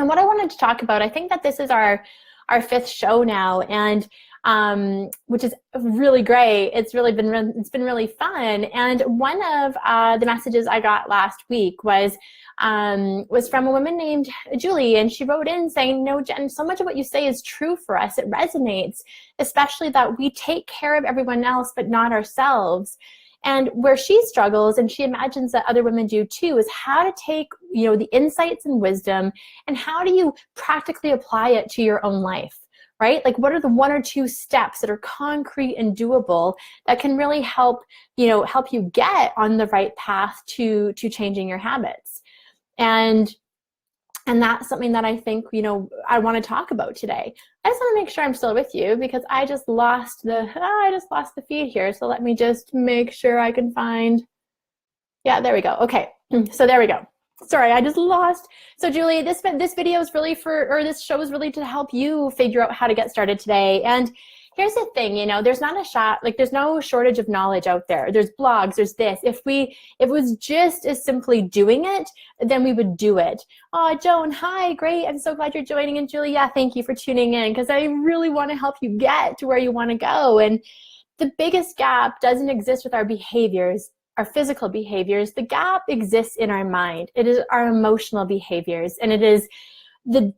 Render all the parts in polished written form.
And what I wanted to talk about, I think that this is our fifth show now, and which is really great. It's been really fun. And one of the messages I got last week was from a woman named Julie, and she wrote in saying, "No, Jen, so much of what you say is true for us. It resonates, especially that we take care of everyone else but not ourselves." And where she struggles, and she imagines that other women do too, is how to take, the insights and wisdom, and how do you practically apply it to your own life, right? Like, what are the one or two steps that are concrete and doable that can really help you get on the right path to changing your habits? And that's something that I think, I want to talk about today. I just want to make sure I'm still with you, because I just lost the feed here. So let me just make sure I can find, yeah, there we go. Okay, so there we go. Sorry, I just lost. So Julie, this video is really this show is really to help you figure out how to get started today. And here's the thing, there's there's no shortage of knowledge out there. There's blogs, there's this. If it was just as simply doing it, then we would do it. Oh, Joan, hi, great. I'm so glad you're joining. And Julie, yeah, thank you for tuning in, because I really want to help you get to where you want to go. And the biggest gap doesn't exist with our behaviors, our physical behaviors. The gap exists in our mind. It is our emotional behaviors, and it is the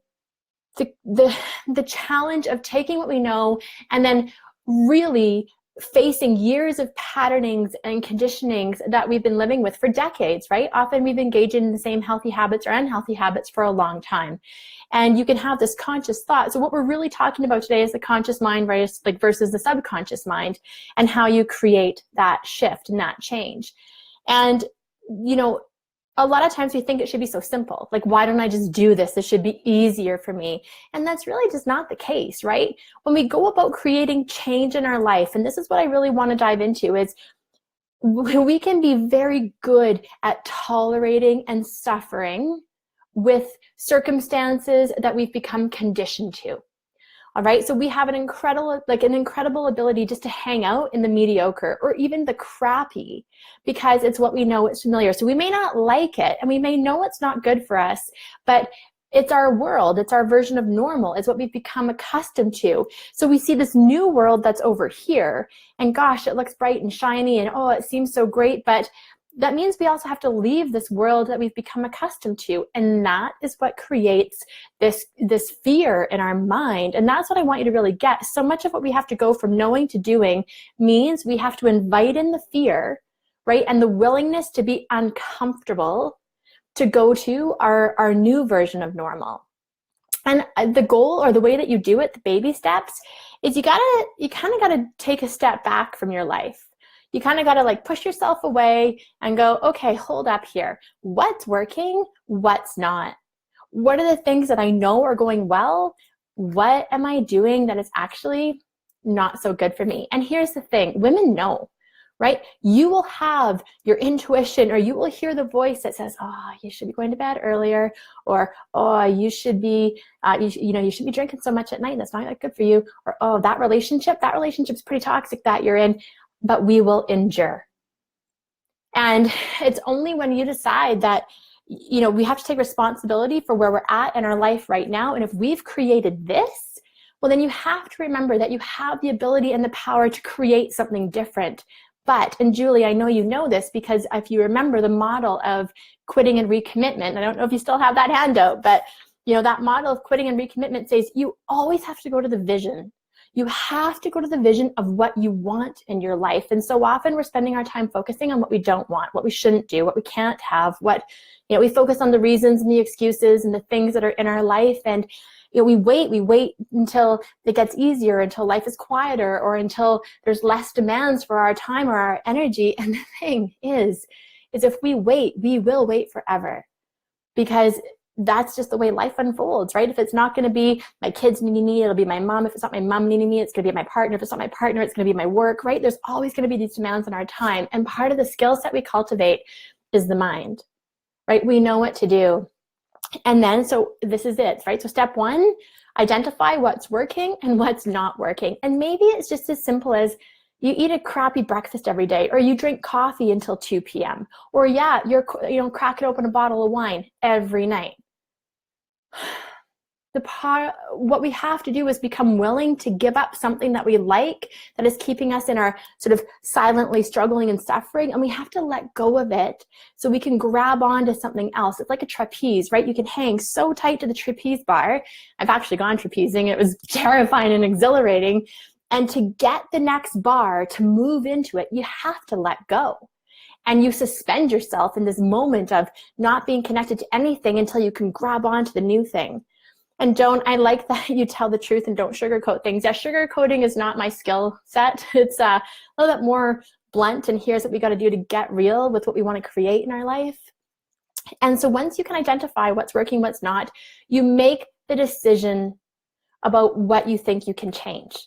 challenge of taking what we know and then really facing years of patternings and conditionings that we've been living with for decades, right? Often we've engaged in the same healthy habits or unhealthy habits for a long time. And you can have this conscious thought. So what we're really talking about today is the conscious mind versus the subconscious mind, and how you create that shift and that change. And, a lot of times we think it should be so simple. Like, why don't I just do this? This should be easier for me. And that's really just not the case, right? When we go about creating change in our life, and this is what I really want to dive into, is we can be very good at tolerating and suffering with circumstances that we've become conditioned to. All right, so we have an incredible ability just to hang out in the mediocre or even the crappy, because it's what we know, it's familiar. So we may not like it, and we may know it's not good for us, but it's our world, it's our version of normal, it's what we've become accustomed to. So we see this new world that's over here, and gosh, it looks bright and shiny, and oh, it seems so great, but that means we also have to leave this world that we've become accustomed to. And that is what creates this fear in our mind. And that's what I want you to really get. So much of what we have to go from knowing to doing means we have to invite in the fear, right? And the willingness to be uncomfortable to go to our new version of normal. And the goal, or the way that you do it, the baby steps, is you kind of gotta take a step back from your life. You kind of got to push yourself away and go, okay, hold up here. What's working? What's not? What are the things that I know are going well? What am I doing that is actually not so good for me? And here's the thing, women know, right? You will have your intuition, or you will hear the voice that says, oh, you should be going to bed earlier, or oh, you should be, you should be drinking so much at night. That's not that good for you. Or oh, that relationship's pretty toxic that you're in. But we will endure. And it's only when you decide that, we have to take responsibility for where we're at in our life right now. And if we've created this, well, then you have to remember that you have the ability and the power to create something different. But, and Julie, I know you know this, because if you remember the model of quitting and recommitment, I don't know if you still have that handout, but that model of quitting and recommitment says you always have to go to the vision. You have to go to the vision of what you want in your life. And so often we're spending our time focusing on what we don't want, what we shouldn't do, what we can't have, we focus on the reasons and the excuses and the things that are in our life. And we wait until it gets easier, until life is quieter, or until there's less demands for our time or our energy. And the thing is if we wait, we will wait forever, because that's just the way life unfolds, right? If it's not going to be my kids needing me, it'll be my mom. If it's not my mom needing me, it's going to be my partner. If it's not my partner, it's going to be my work, right? There's always going to be these demands on our time. And part of the skill set we cultivate is the mind, right? We know what to do. And then, so this is it, right? So step one, identify what's working and what's not working. And maybe it's just as simple as you eat a crappy breakfast every day, or you drink coffee until 2 p.m. Or you're cracking open a bottle of wine every night. what we have to do is become willing to give up something that we like, that is keeping us in our sort of silently struggling and suffering, and we have to let go of it so we can grab onto something else. It's like a trapeze, right? You can hang so tight to the trapeze bar. I've actually gone trapezing. It was terrifying and exhilarating. And to get the next bar, to move into it, you have to let go. And you suspend yourself in this moment of not being connected to anything until you can grab onto the new thing. And I like that you tell the truth and don't sugarcoat things. Yeah, sugarcoating is not my skill set. It's a little bit more blunt, and here's what we got to do to get real with what we want to create in our life. And so once you can identify what's working, what's not, you make the decision about what you think you can change,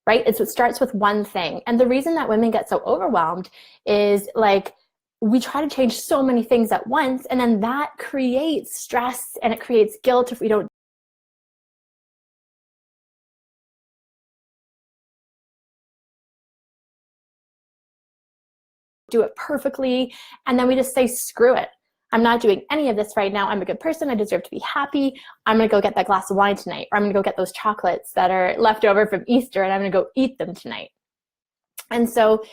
right? It starts with one thing. And the reason that women get so overwhelmed is like, we try to change so many things at once, and then that creates stress and it creates guilt if we don't do it perfectly. And then we just say, screw it. I'm not doing any of this right now. I'm a good person. I deserve to be happy. I'm going to go get that glass of wine tonight. Or I'm going to go get those chocolates that are left over from Easter, and I'm going to go eat them tonight. And so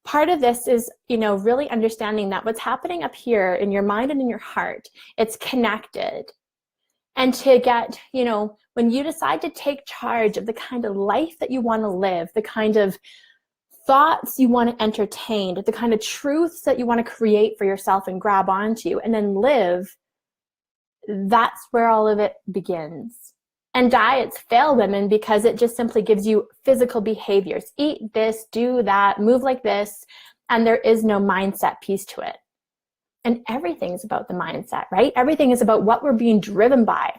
part of this is, really understanding that what's happening up here in your mind and in your heart, it's connected. And to get, when you decide to take charge of the kind of life that you want to live, the kind of thoughts you want to entertain, the kind of truths that you want to create for yourself and grab onto and then live, that's where all of it begins. And diets fail women because it just simply gives you physical behaviors. Eat this, do that, move like this, and there is no mindset piece to it. And everything's about the mindset, right? Everything is about what we're being driven by.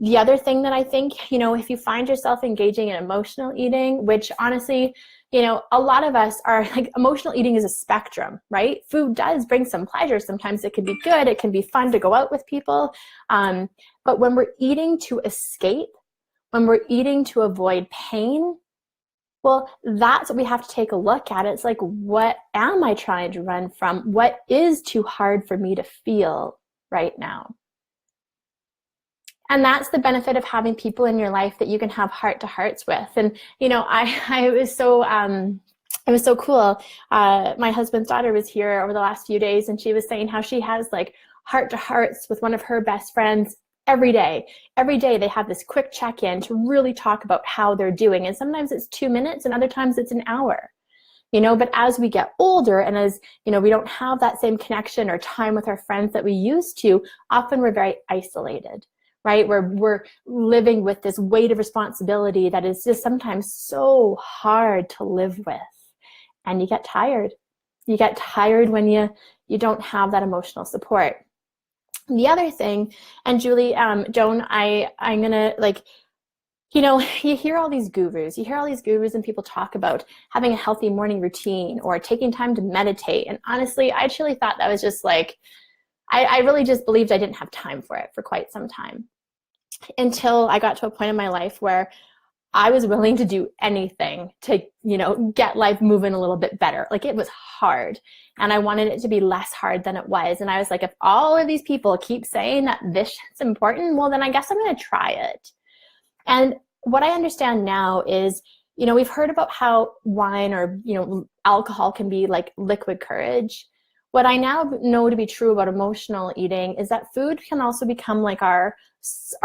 The other thing that I think, if you find yourself engaging in emotional eating, which honestly, a lot of us are like, emotional eating is a spectrum, right? Food does bring some pleasure. Sometimes it can be good. It can be fun to go out with people. But when we're eating to escape, when we're eating to avoid pain, well, that's what we have to take a look at. It's like, what am I trying to run from? What is too hard for me to feel right now? And that's the benefit of having people in your life that you can have heart-to-hearts with. And, it was so cool. My husband's daughter was here over the last few days, and she was saying how she has like heart-to-hearts with one of her best friends every day. Every day they have this quick check-in to really talk about how they're doing. And sometimes it's 2 minutes and other times it's an hour. But as we get older and as, we don't have that same connection or time with our friends that we used to, often we're very isolated. Right? We're living with this weight of responsibility that is just sometimes so hard to live with. And you get tired. You get tired when you don't have that emotional support. The other thing, and Julie, Joan, I'm gonna you hear all these gurus. You hear all these gurus and people talk about having a healthy morning routine or taking time to meditate. And honestly, I actually thought that was just like, I really just believed I didn't have time for it for quite some time, until I got to a point in my life where I was willing to do anything to, get life moving a little bit better. Like, it was hard and I wanted it to be less hard than it was. And I was like, if all of these people keep saying that this shit's important, well, then I guess I'm going to try it. And what I understand now is, we've heard about how wine or, alcohol can be like liquid courage. What I now know to be true about emotional eating is that food can also become like our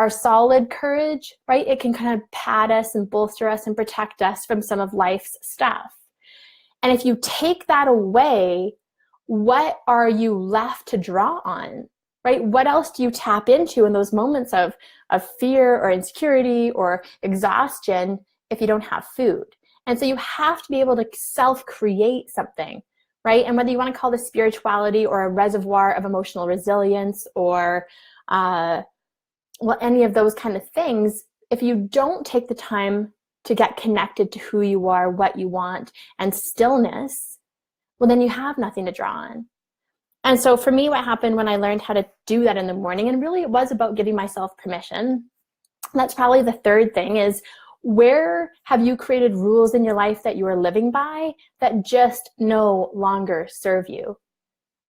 solid courage, right? It can kind of pad us and bolster us and protect us from some of life's stuff. And if you take that away, what are you left to draw on, right? What else do you tap into in those moments of fear or insecurity or exhaustion if you don't have food? And so you have to be able to self-create something, right? And whether you want to call this spirituality or a reservoir of emotional resilience or any of those kind of things, if you don't take the time to get connected to who you are, what you want, and stillness, well, then you have nothing to draw on. And so for me, what happened when I learned how to do that in the morning, and really it was about giving myself permission. That's probably the third thing, is where have you created rules in your life that you are living by that just no longer serve you?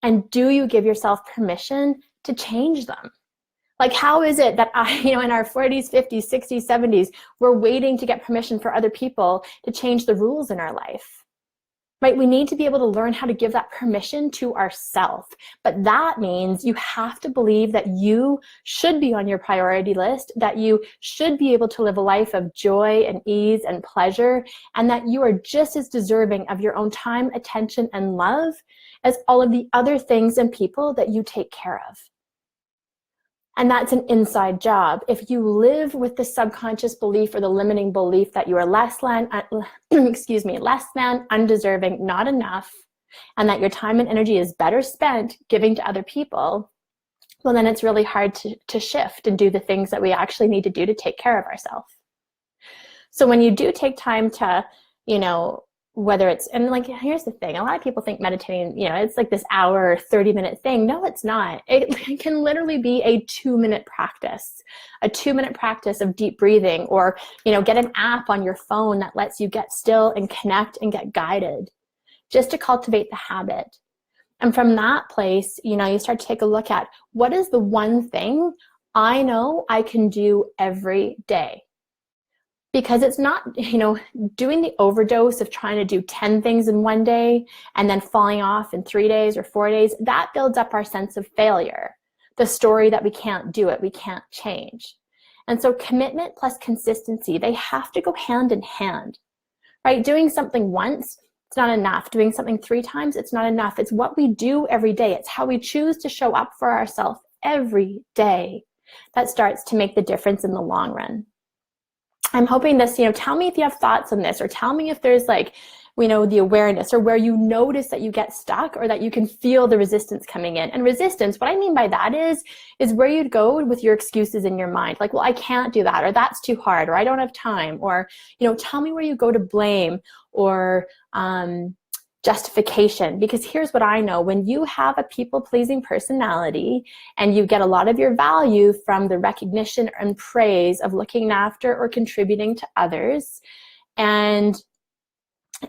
And do you give yourself permission to change them? Like, how is it that in our 40s, 50s, 60s, 70s, we're waiting to get permission for other people to change the rules in our life? Right? We need to be able to learn how to give that permission to ourselves. But that means you have to believe that you should be on your priority list, that you should be able to live a life of joy and ease and pleasure, and that you are just as deserving of your own time, attention, and love as all of the other things and people that you take care of. And that's an inside job. If you live with the subconscious belief or the limiting belief that you are less than, less than, undeserving, not enough, and that your time and energy is better spent giving to other people, well, then it's really hard to shift and do the things that we actually need to do to take care of ourselves. So when you do take time to, whether it's, and like, here's the thing, a lot of people think meditating, it's like this hour or 30-minute thing. No, it's not. It can literally be a 2-minute practice, a 2-minute practice of deep breathing, or, get an app on your phone that lets you get still and connect and get guided, just to cultivate the habit. And from that place, you start to take a look at, what is the one thing I know I can do every day? Because it's not, doing the overdose of trying to do 10 things in one day and then falling off in 3 days or 4 days, that builds up our sense of failure, the story that we can't do it, we can't change. And so commitment plus consistency, they have to go hand in hand, right? Doing something once, it's not enough. Doing something 3 times, it's not enough. It's what we do every day. It's how we choose to show up for ourselves every day that starts to make the difference in the long run. I'm hoping this, tell me if you have thoughts on this, or tell me if there's the awareness, or where you notice that you get stuck, or that you can feel the resistance coming in. And resistance, what I mean by that is where you'd go with your excuses in your mind. Like, well, I can't do that, or that's too hard, or I don't have time, or, tell me where you go to blame, or justification. Because here's what I know: when you have a people-pleasing personality and you get a lot of your value from the recognition and praise of looking after or contributing to others, and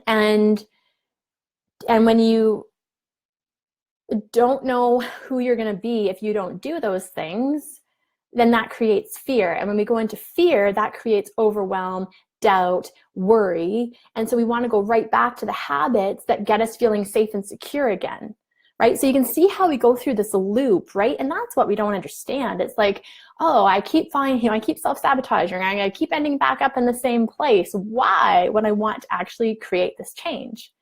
when you don't know who you're going to be if you don't do those things, then that creates fear. And when we go into fear, that creates overwhelm, doubt, worry. And so we want to go right back to the habits that get us feeling safe and secure again, right? So you can see how we go through this loop, right? And that's what we don't understand. It's like, oh, I keep finding, I keep self-sabotaging, I keep ending back up in the same place. Why? When I want to actually create this change.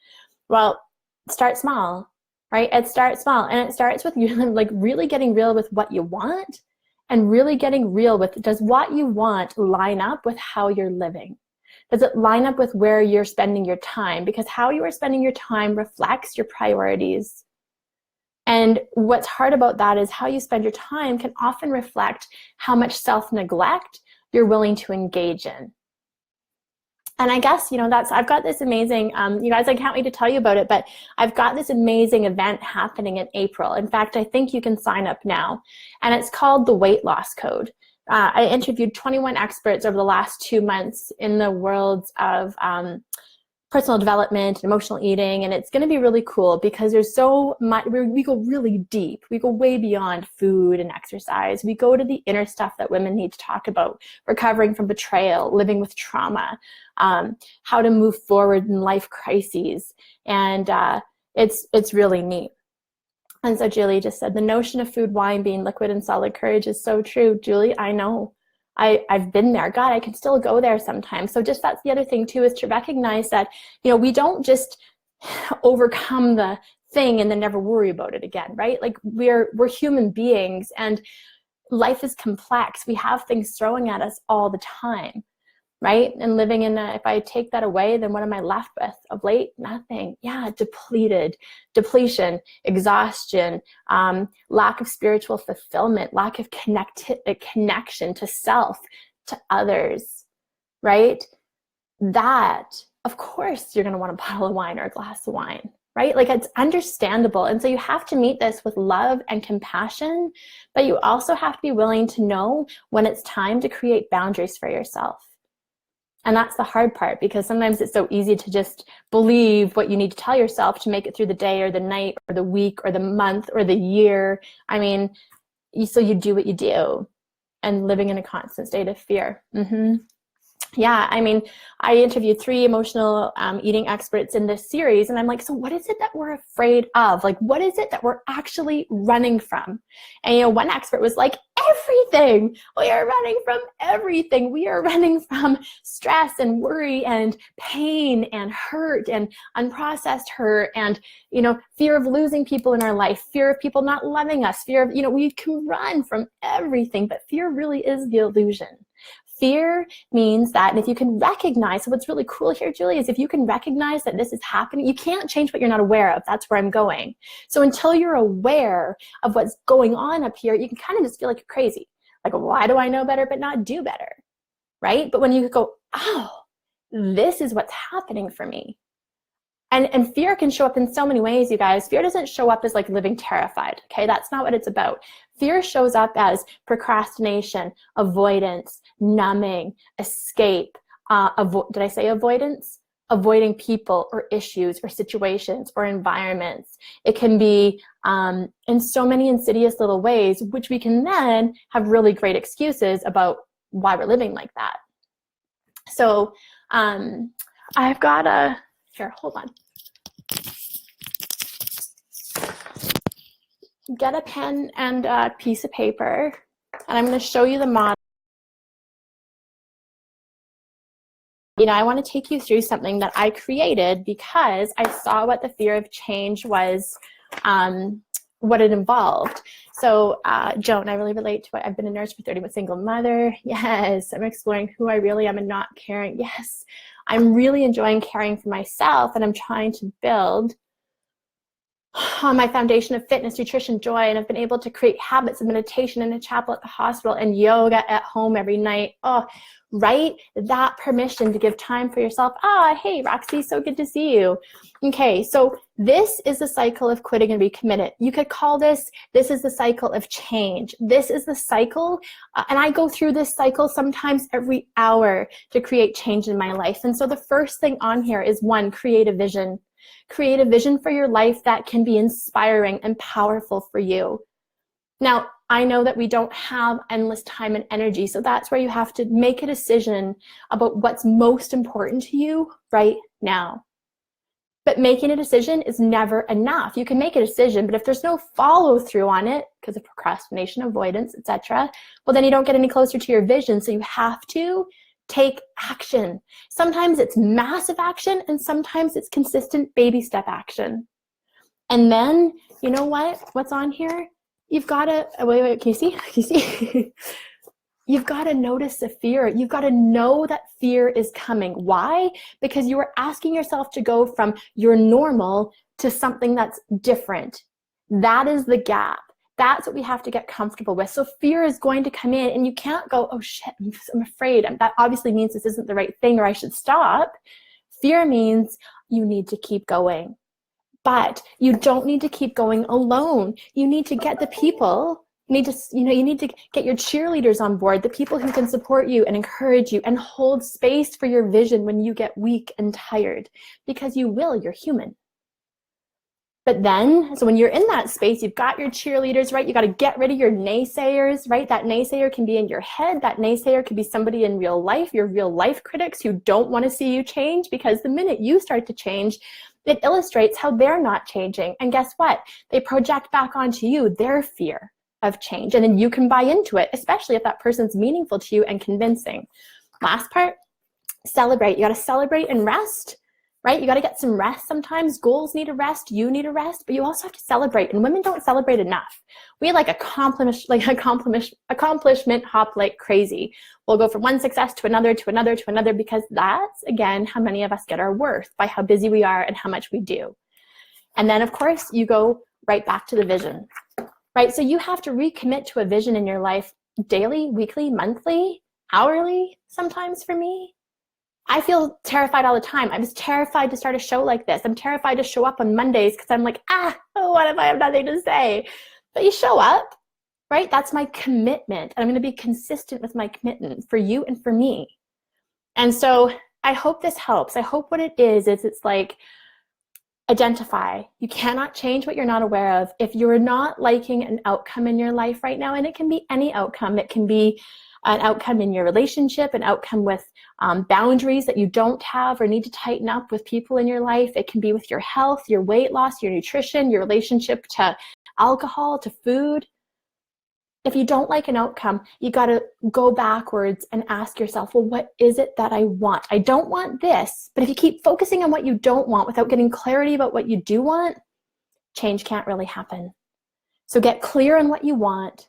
Well, start small, right? It starts small, and it starts with you really getting real with what you want, and really getting real with, does what you want line up with how you're living? Does it line up with where you're spending your time? Because how you are spending your time reflects your priorities. And what's hard about that is how you spend your time can often reflect how much self-neglect you're willing to engage in. And I guess, I've got this amazing, you guys, I can't wait to tell you about it, but I've got this amazing event happening in April. In fact, I think you can sign up now. And it's called the Weight Loss Code. I interviewed 21 experts over the last 2 months in the worlds of personal development and emotional eating, and it's going to be really cool because there's so much, we go really deep. We go way beyond food and exercise. We go to the inner stuff that women need to talk about: recovering from betrayal, living with trauma, how to move forward in life crises, and it's really neat. And so Julie just said, the notion of food, wine, being liquid and solid courage is so true. Julie, I know. I've been there. God, I can still go there sometimes. So just that's the other thing too, is to recognize that, we don't just overcome the thing and then never worry about it again, right? Like we're human beings, and life is complex. We have things throwing at us all the time, right? And living in if I take that away, then what am I left with? Of late, nothing. Yeah, depletion, exhaustion, lack of spiritual fulfillment, lack of connection to self, to others, right? That, of course, you're going to want a bottle of wine or a glass of wine, right? Like, it's understandable. And so you have to meet this with love and compassion, but you also have to be willing to know when it's time to create boundaries for yourself. And that's the hard part, because sometimes it's so easy to just believe what you need to tell yourself to make it through the day or the night or the week or the month or the year. I mean, so you do what you do. and living in a constant state of fear. Yeah, I mean, I interviewed 3 emotional eating experts in this series, and I'm like, so what is it that we're afraid of? Like, what is it that we're actually running from? And, you know, one expert was like, everything. We are running from everything. We are running from stress and worry and pain and hurt and unprocessed hurt and, you know, fear of losing people in our life, fear of people not loving us, fear of, you know, we can run from everything, but fear really is the illusion. Fear means that, and if you can recognize, so what's really cool here, Julie, is if you can recognize that this is happening, you can't change what you're not aware of. That's where I'm going. So until you're aware of what's going on up here, you can kind of just feel like you're crazy. Like, why do I know better but not do better, right? But when you go, oh, this is what's happening for me. And fear can show up in so many ways, you guys. Fear doesn't show up as like living terrified, okay? That's not what it's about. Fear shows up as procrastination, avoidance, numbing, escape. Did I say avoidance? Avoiding people or issues or situations or environments. It can be in so many insidious little ways, which we can then have really great excuses about why we're living like that. So I've got a, here, hold on. Get a pen and a piece of paper, and I'm going to show you the model. You know, I want to take you through something that I created because I saw what the fear of change was, what it involved. So Joan, I really relate to it. I've been a nurse for 30, a single mother. Yes, I'm exploring who I really am and not caring. Yes, I'm really enjoying caring for myself, and I'm trying to build on my foundation of fitness, nutrition, joy, and I've been able to create habits of meditation in a chapel at the hospital and yoga at home every night. Oh, right? That permission to give time for yourself. Ah, hey, Roxy, so good to see you. Okay, so this is the cycle of quitting and recommitted. You could call this is the cycle of change. This is the cycle, and I go through this cycle sometimes every hour to create change in my life. And so the first thing on here is 1, create a vision. Create a vision for your life that can be inspiring and powerful for you. Now, I know that we don't have endless time and energy, so that's where you have to make a decision about what's most important to you right now. But making a decision is never enough. You can make a decision, but if there's no follow through on it because of procrastination, avoidance, etc., well, then you don't get any closer to your vision. So you have to take action. Sometimes it's massive action, and sometimes it's consistent baby step action. And then, you know what? What's on here? You've got to, wait, can you see? Can you see? You've got to notice the fear. You've got to know that fear is coming. Why? Because you are asking yourself to go from your normal to something that's different. That is the gap. That's what we have to get comfortable with. So fear is going to come in, and you can't go, oh shit, I'm afraid. That obviously means this isn't the right thing, or I should stop. Fear means you need to keep going. But you don't need to keep going alone. You need to get the people, you need to get your cheerleaders on board, the people who can support you and encourage you and hold space for your vision when you get weak and tired, because you will, you're human. But then, so when you're in that space, you've got your cheerleaders, right? You got to get rid of your naysayers, right? That naysayer can be in your head. That naysayer could be somebody in real life, your real life critics who don't want to see you change, because the minute you start to change, it illustrates how they're not changing. And guess what? They project back onto you their fear of change. And then you can buy into it, especially if that person's meaningful to you and convincing. Last part, celebrate. You got to celebrate and rest. Right? You got to get some rest sometimes. Goals need a rest. You need a rest, but you also have to celebrate. And women don't celebrate enough. We like accomplishment hop like crazy. We'll go from one success to another, to another, to another, because that's, again, how many of us get our worth, by how busy we are and how much we do. And then, of course, you go right back to the vision, right? So you have to recommit to a vision in your life daily, weekly, monthly, hourly, sometimes for me. I feel terrified all the time. I was terrified to start a show like this. I'm terrified to show up on Mondays because I'm like, what if I have nothing to say? But you show up, right? That's my commitment. And I'm going to be consistent with my commitment for you and for me. And so I hope this helps. I hope what it is it's like, identify. You cannot change what you're not aware of. If you're not liking an outcome in your life right now, and it can be any outcome, it can be an outcome in your relationship, an outcome with boundaries that you don't have or need to tighten up with people in your life. It can be with your health, your weight loss, your nutrition, your relationship to alcohol, to food. If you don't like an outcome, you got to go backwards and ask yourself, well, what is it that I want? I don't want this. But if you keep focusing on what you don't want without getting clarity about what you do want, change can't really happen. So get clear on what you want.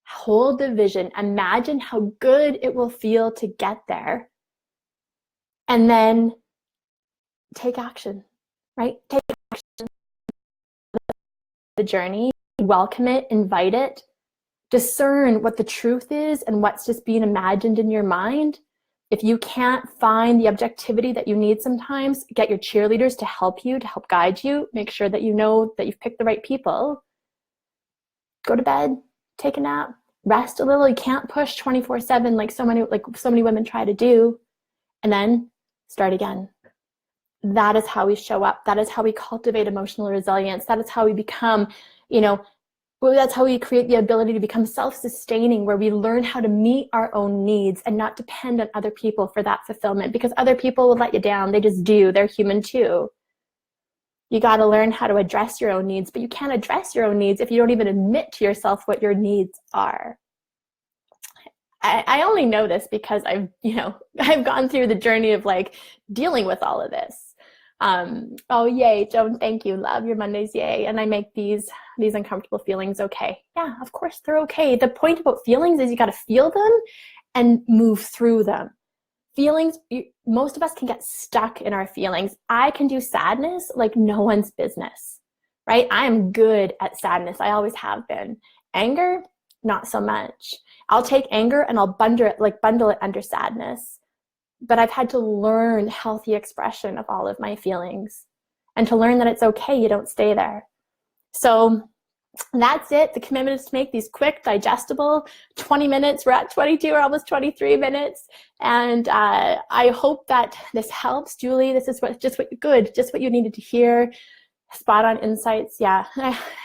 Hold the vision. Imagine how good it will feel to get there. And then take action, right? Take action. The journey, welcome it, invite it. Discern what the truth is and what's just being imagined in your mind. If you can't find the objectivity that you need sometimes, get your cheerleaders to help you, to help guide you. Make sure that you know that you've picked the right people. Go to bed, take a nap, rest a little. You can't push 24/7 like so many women try to do. And then start again. That is how we show up. That is how we cultivate emotional resilience. That is how we become, that's how we create the ability to become self-sustaining, where we learn how to meet our own needs and not depend on other people for that fulfillment, because other people will let you down. They just do. They're human too. You got to learn how to address your own needs, but you can't address your own needs if you don't even admit to yourself what your needs are. I only know this because I've gone through the journey of dealing with all of this. Oh, yay, Joan, thank you. Love your Mondays, yay. And I make these uncomfortable feelings okay. Yeah, of course they're okay. The point about feelings is you got to feel them and move through them. Feelings, most of us can get stuck in our feelings. I can do sadness like no one's business, right? I am good at sadness. I always have been. Anger, not so much. I'll take anger and I'll bundle it under sadness. But I've had to learn healthy expression of all of my feelings and to learn that it's okay, you don't stay there. So that's it. The commitment is to make these quick, digestible, 20 minutes. We're at 22 or almost 23 minutes. And I hope that this helps. Julie, this is just what you needed to hear. Spot on insights. Yeah.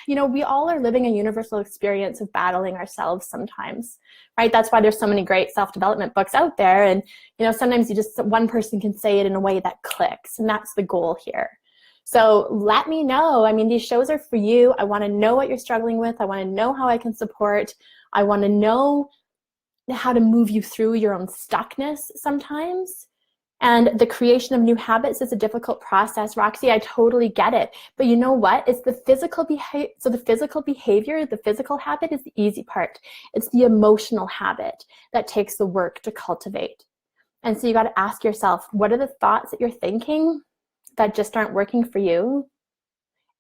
We all are living a universal experience of battling ourselves sometimes, right? That's why there's so many great self-development books out there. And, sometimes one person can say it in a way that clicks, and that's the goal here. So let me know. These shows are for you. I want to know what you're struggling with. I want to know how I can support. I want to know how to move you through your own stuckness sometimes. And the creation of new habits is a difficult process. Roxy, I totally get it. But you know what? It's the physical behavior. So the physical behavior, the physical habit is the easy part. It's the emotional habit that takes the work to cultivate. And so you got to ask yourself, what are the thoughts that you're thinking that just aren't working for you?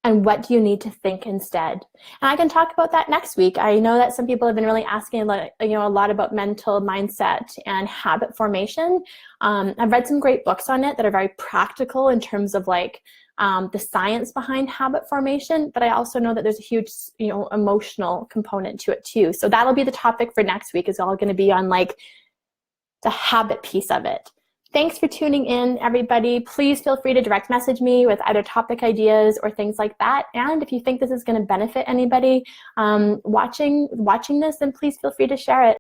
And what do you need to think instead? And I can talk about that next week. I know that some people have been really asking a lot about mental mindset and habit formation. I've read some great books on it that are very practical in terms of the science behind habit formation, but I also know that there's a huge emotional component to it too. So that'll be the topic for next week, is all going to be on the habit piece of it. Thanks for tuning in, everybody. Please feel free to direct message me with either topic ideas or things like that. And if you think this is going to benefit anybody watching this, then please feel free to share it.